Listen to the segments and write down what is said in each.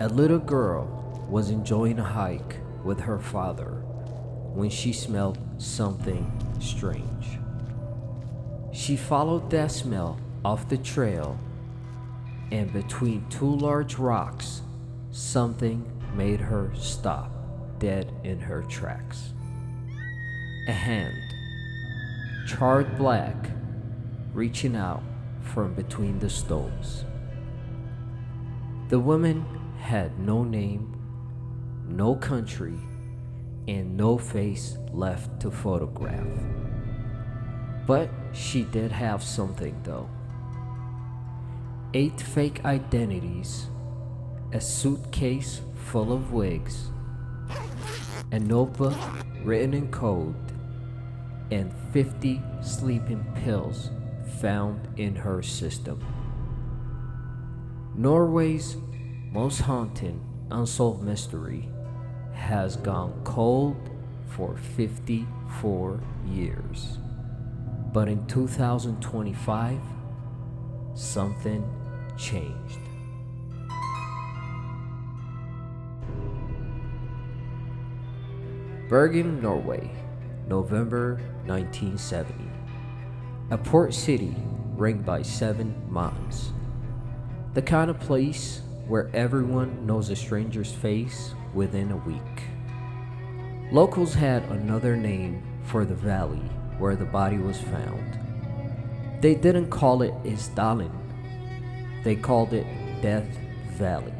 A little girl was enjoying a hike with her father when she smelled something strange. She followed that smell off the trail, and between two large rocks, something made her stop dead in her tracks. A hand, charred black, reaching out from between the stones. The woman had no name, no country, and no face left to photograph. But she did have something though. 8 fake identities, a suitcase full of wigs, a notebook written in code, and 50 sleeping pills found in her system. Norway's most haunting unsolved mystery has gone cold for 54 years. But in 2025, something changed. Bergen, Norway, November 1970. A port city ringed by 7 mountains. The kind of place where everyone knows a stranger's face within a week. Locals had another name for the valley where the body was found. They didn't call it Isdalen, they called it Death Valley.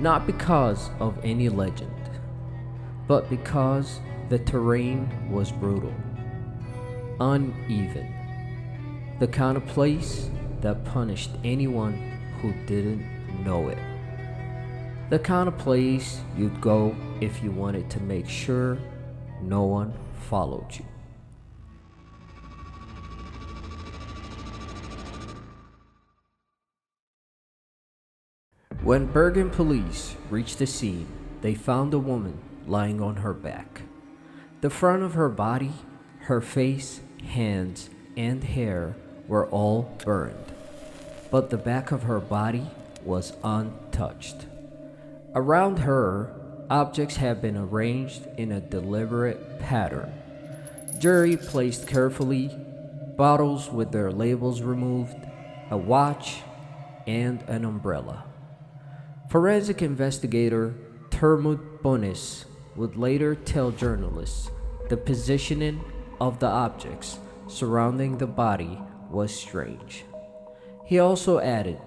Not because of any legend, but because the terrain was brutal, uneven, the kind of place that punished anyone who didn't know it. The kind of place you'd go if you wanted to make sure no one followed you. When Bergen police reached the scene, they found a woman lying on her back. The front of her body, her face, hands, and hair were all burned, but the back of her body was untouched. Around her, objects had been arranged in a deliberate pattern. Jewelry placed carefully, bottles with their labels removed, a watch, and an umbrella. Forensic investigator Termud Bonis would later tell journalists the positioning of the objects surrounding the body was strange. He also added,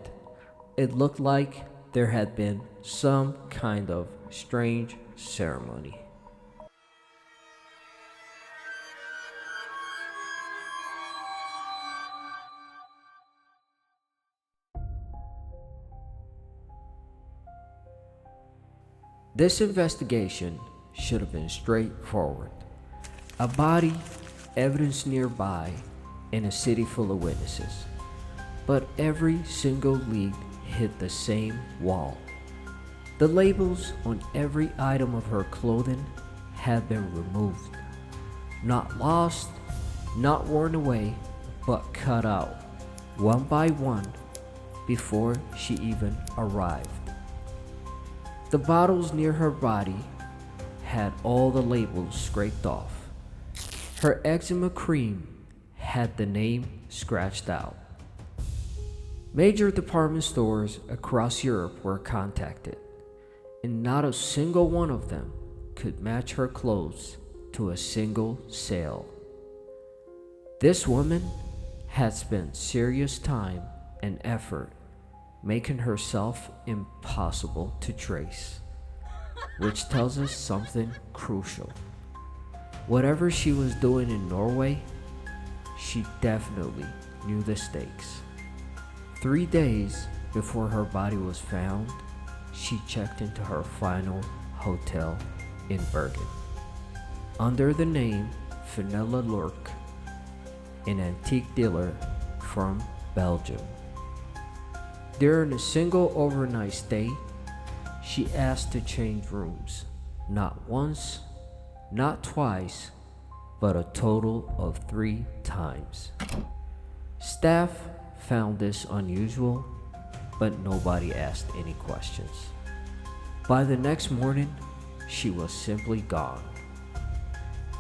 it looked like there had been some kind of strange ceremony. This investigation should have been straightforward. A body, evidence nearby, and a city full of witnesses. But every single lead hit the same wall. The labels on every item of her clothing had been removed. Not lost, not worn away, but cut out, one by one, before she even arrived. The bottles near her body had all the labels scraped off. Her eczema cream had the name scratched out. Major department stores across Europe were contacted, and not a single one of them could match her clothes to a single sale. This woman had spent serious time and effort making herself impossible to trace, which tells us something crucial. Whatever she was doing in Norway, she definitely knew the stakes. 3 days before her body was found, she checked into her final hotel in Bergen under the name Fenella Lurk, an antique dealer from Belgium. During a single overnight stay, she asked to change rooms, not once, not twice, but a total of 3 times. Staff found this unusual but nobody asked any questions. By the next morning, she was simply gone.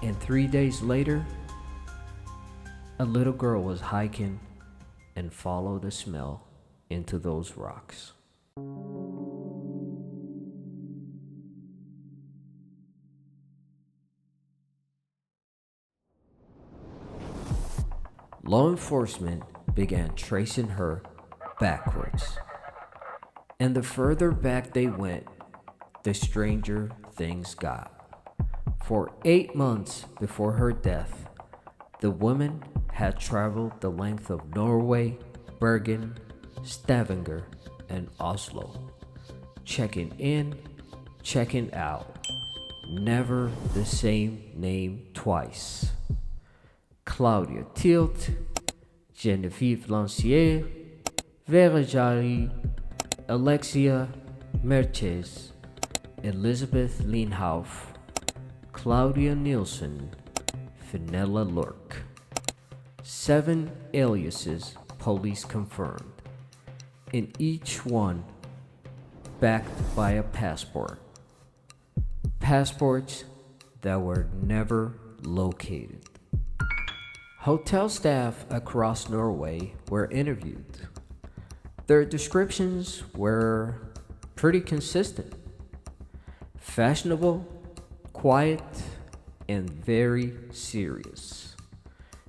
And 3 days later, a little girl was hiking and followed the smell into those rocks. Law enforcement began tracing her backwards. And the further back they went, the stranger things got. For 8 months before her death, the woman had traveled the length of Norway, Bergen, Stavanger, and Oslo, checking in, checking out, never the same name twice. Claudia Tilt, Genevieve Lancier, Vera Jari, Alexia Merches, Elizabeth Leenhoff, Claudia Nielsen, Fenella Lurk. 7 aliases police confirmed, and each one backed by a passport. Passports that were never located. Hotel staff across Norway were interviewed. Their descriptions were pretty consistent: fashionable, quiet, and very serious.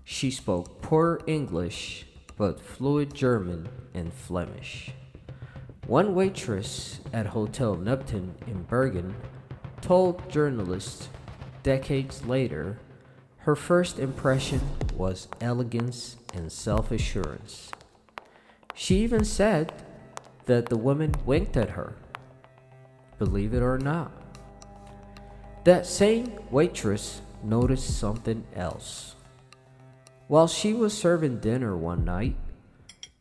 She spoke poor English but fluent German and Flemish. One waitress at Hotel Neptune in Bergen told journalists decades later her first impression was elegance and self-assurance. She even said that the woman winked at her. Believe it or not. That same waitress noticed something else. While she was serving dinner one night,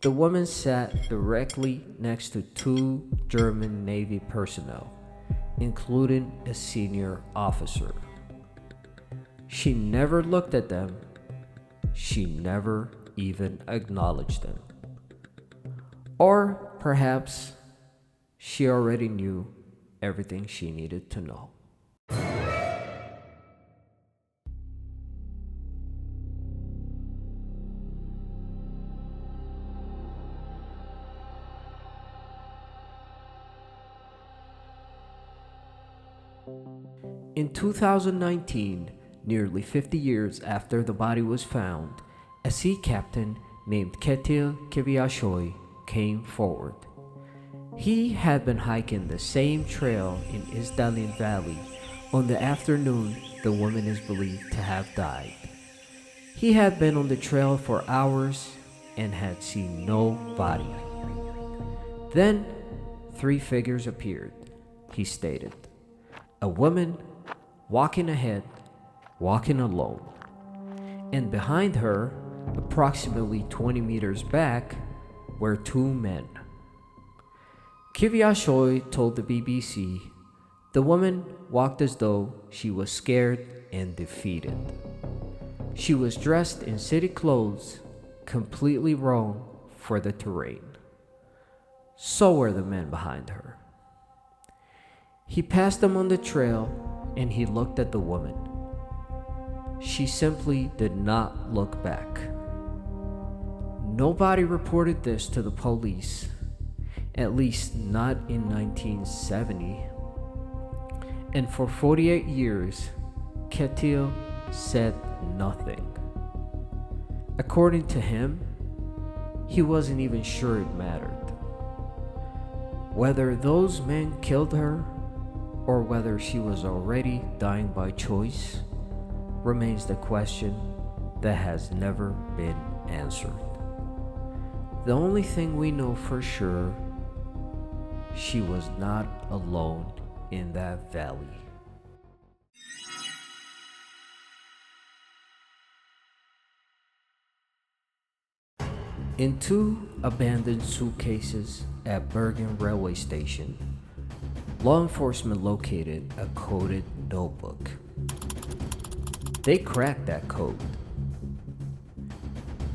the woman sat directly next to 2 German Navy personnel, including a senior officer. She never looked at them. She never even acknowledged them. Or perhaps she already knew everything she needed to know. In 2019, nearly 50 years after the body was found, a sea captain named Ketil Kiviashoy came forward. He had been hiking the same trail in Isdalin Valley on the afternoon the woman is believed to have died. He had been on the trail for hours and had seen no body. Then 3 figures appeared, he stated. A woman walking ahead, walking alone, and behind her, approximately 20 meters back, were 2 men. Kiviashoy told the BBC the woman walked as though she was scared and defeated. She was dressed in city clothes, completely wrong for the terrain. So were the men behind her. He passed them on the trail and he looked at the woman. She simply did not look back. Nobody reported this to the police, at least not in 1970. And for 48 years, Ketil said nothing. According to him, he wasn't even sure it mattered. Whether those men killed her or whether she was already dying by choice remains the question that has never been answered. The only thing we know for sure, she was not alone in that valley. In 2 abandoned suitcases at Bergen railway station, law enforcement located a coded notebook. They cracked that code.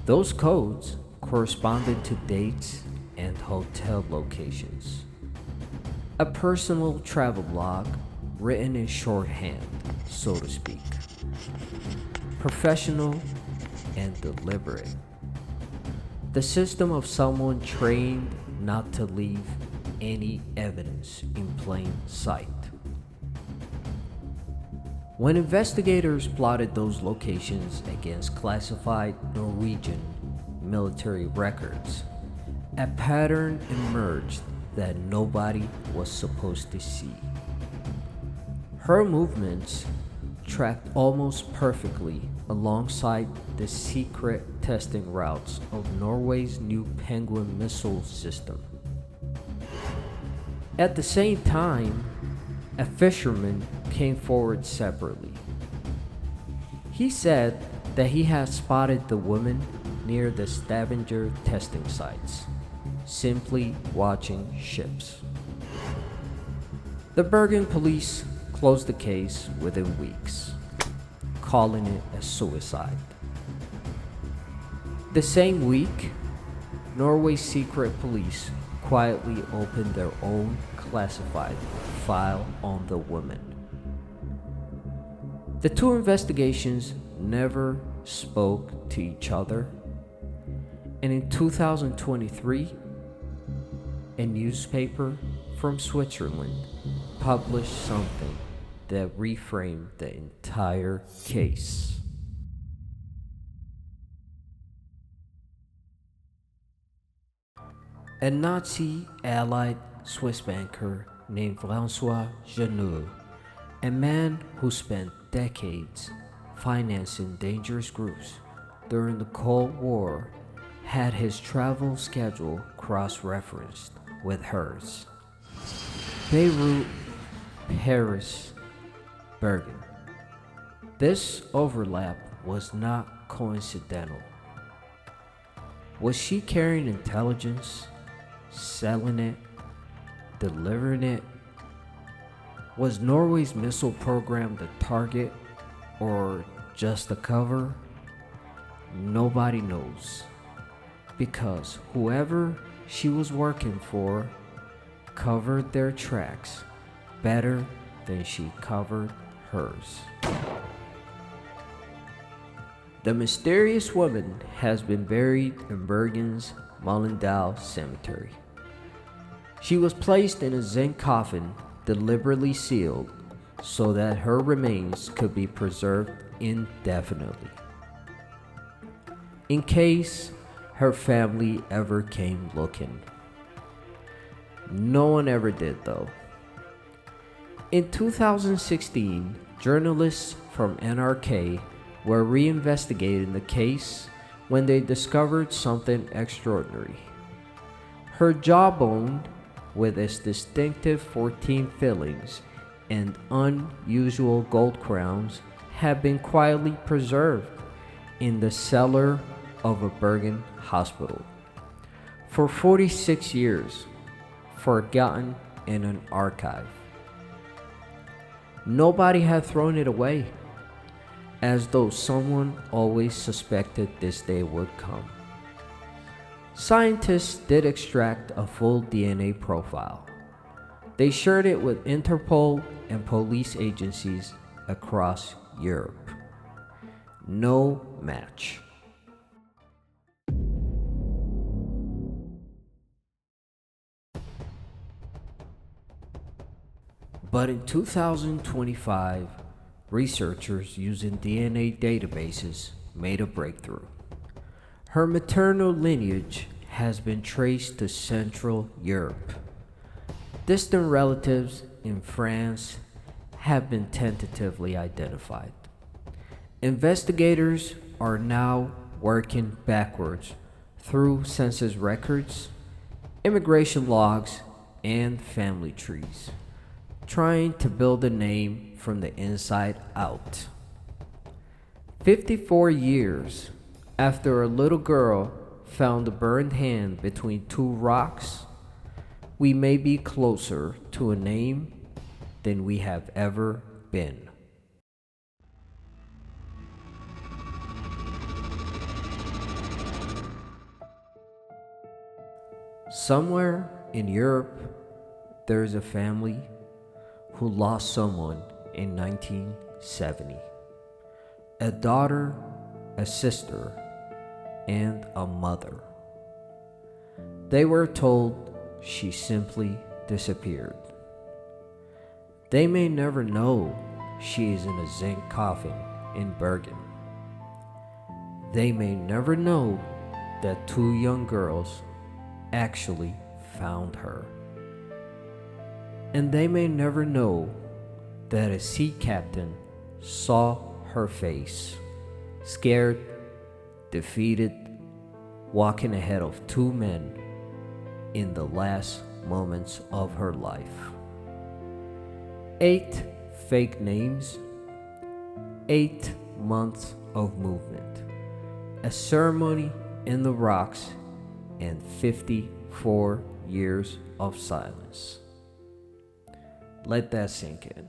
Those codes corresponded to dates and hotel locations. A personal travel blog written in shorthand, so to speak. Professional and deliberate. The system of someone trained not to leave any evidence in plain sight. When investigators plotted those locations against classified Norwegian military records, a pattern emerged that nobody was supposed to see. Her movements tracked almost perfectly alongside the secret testing routes of Norway's new Penguin missile system. At the same time, a fisherman came forward separately. He said that he had spotted the woman near the Stavanger testing sites, simply watching ships. The Bergen police closed the case within weeks, calling it a suicide. The same week, Norway's secret police quietly opened their own classified file on the woman. The two investigations never spoke to each other, and in 2023, a newspaper from Switzerland published something that reframed the entire case. A Nazi-allied Swiss banker named François Genot, a man who spent decades financing dangerous groups during the Cold War, had his travel schedule cross-referenced with hers. Beirut, Paris, Bergen. This overlap was not coincidental. Was she carrying intelligence, selling it, delivering it? Was Norway's missile program the target or just a cover? Nobody knows, because whoever she was working for covered their tracks better than she covered hers. The mysterious woman has been buried in Bergen's Mollendal Cemetery. She was placed in a zinc coffin, deliberately sealed, so that her remains could be preserved indefinitely, in case her family ever came looking. No one ever did, though. In 2016, journalists from NRK were reinvestigating the case when they discovered something extraordinary. Her jawbone, with its distinctive 14 fillings and unusual gold crowns, had been quietly preserved in the cellar of a Bergen hospital for 46 years, forgotten in an archive. Nobody had thrown it away, as though someone always suspected this day would come. Scientists did extract a full DNA profile. They shared it with Interpol and police agencies across Europe. No match. But in 2025, researchers using DNA databases made a breakthrough. Her maternal lineage has been traced to Central Europe. Distant relatives in France have been tentatively identified. Investigators are now working backwards through census records, immigration logs, and family trees, trying to build a name from the inside out. 54 years after a little girl found a burned hand between two rocks, we may be closer to a name than we have ever been. Somewhere in Europe, there is a family who lost someone in 1970. A daughter, a sister, and a mother. They were told she simply disappeared. They may never know she is in a zinc coffin in Bergen. They may never know that two young girls actually found her. And they may never know that a sea captain saw her face, scared, defeated, walking ahead of two men in the last moments of her life. 8 fake names, 8 months of movement, a ceremony in the rocks, and 54 years of silence. Let that sink in.